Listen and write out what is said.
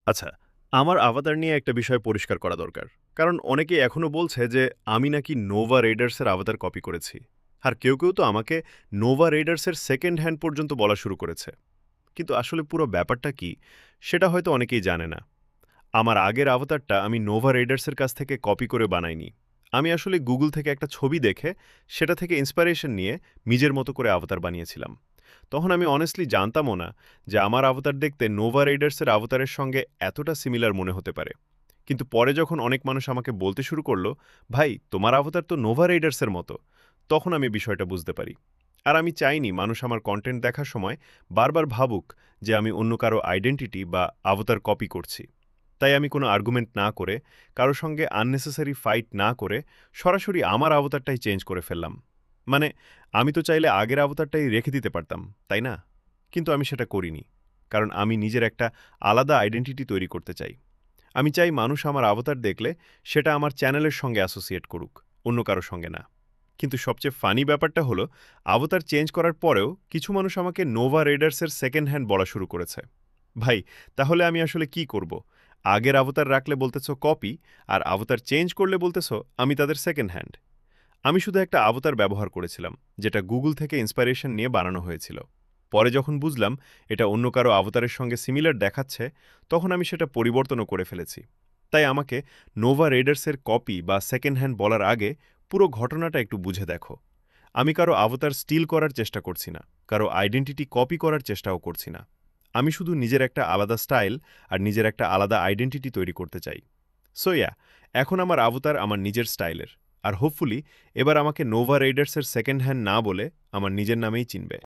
আচ্ছা, আমার আভাতার নিয়ে একটা বিষয় পরিষ্কার করা দরকার। কারণ অনেকেই এখনো বলছে যে আমি নাকি নোভা রেডার্সের আভাতার কপি করেছি। আর কেউ তো আমাকে নোভা রেডার্সের সেকেন্ড হ্যান্ড পর্যন্ত বলা শুরু করেছে। কিন্তু আসলে পুরো ব্যাপারটা কি, সেটা হয়তো অনেকেই জানে না। আমার আগের আভাতারটা আমি নোভা রেডার্সের কাছ থেকে কপি করে বানাইনি। আমি আসলে গুগল থেকে একটা ছবি দেখে সেটা থেকে ইন্সপিরেশন নিয়ে নিজের মতো করে আভাতার বানিয়েছিলাম। তখন আমি অনেস্টলি জানতামও না যে আমার আভাতার দেখতে নোভা রেডার্সের আভাতারের সঙ্গে এতটা সিমিলার মনে হতে পারে। কিন্তু পরে যখন অনেক মানুষ আমাকে বলতে শুরু করলো, ভাই তোমার আভাতার তো নোভা রেডার্সের মতো, তখন আমি বিষয়টা বুঝতে পারি। আর আমি চাইনি মানুষ আমার কন্টেন্ট দেখার সময় বারবার ভাবুক যে আমি অন্য কারো আইডেন্টিটি বা আভাতার কপি করছি। তাই আমি কোনো আর্গুমেন্ট না করে, কারো সঙ্গে আননেসেসারি ফাইট না করে সরাসরি আমার অবতারটাই চেঞ্জ করে ফেললাম। মানে আমি তো চাইলে আগের অবতারটাই রেখে দিতে পারতাম, তাই না? কিন্তু আমি সেটা করিনি। কারণ আমি নিজের একটা আলাদা আইডেন্টিটি তৈরি করতে চাই। আমি চাই মানুষ আমার অবতার দেখলে সেটা আমার চ্যানেলের সঙ্গে অ্যাসোসিয়েট করুক, অন্য কারো সঙ্গে না। কিন্তু সবচেয়ে ফানি ব্যাপারটা হলো, অবতার চেঞ্জ করার পরেও কিছু মানুষ আমাকে নোভা রেডার্সের সেকেন্ড হ্যান্ড বলা শুরু করেছে। ভাই, তাহলে আমি আসলে কি করব? আগের অবতার রাখলে বলতেছো কপি, আর অবতার চেঞ্জ করলে বলতেছো আমি তাদের সেকেন্ড হ্যান্ড। আমি শুধু একটা অবতার ব্যবহার করেছিলাম, যেটা গুগল থেকে ইন্সপিরেশন নিয়ে বানানো হয়েছিল। পরে যখন বুঝলাম এটা অন্য কারো অবতারের সঙ্গে সিমিলার দেখাচ্ছে, তখন আমি সেটা পরিবর্তনও করে ফেলেছি। তাই আমাকে নোভা রেডার্সের কপি বা সেকেন্ড হ্যান্ড বলার আগে পুরো ঘটনাটা একটু বুঝে দেখো। আমি কারো অবতার স্টিল করার চেষ্টা করছি না, কারো আইডেন্টিটি কপি করার চেষ্টাও করছি না। আমি শুধু নিজের একটা আলাদা স্টাইল আর নিজের একটা আলাদা আইডেন্টিটি তৈরি করতে চাই। সো ইয়া, এখন আমার অবতার আমার নিজের স্টাইলের। আর হোপফুলি এবার আমাকে নোভা রেডার্সের সেকেন্ড হ্যান্ড না বলে আমার নিজের নামেই চিনবে।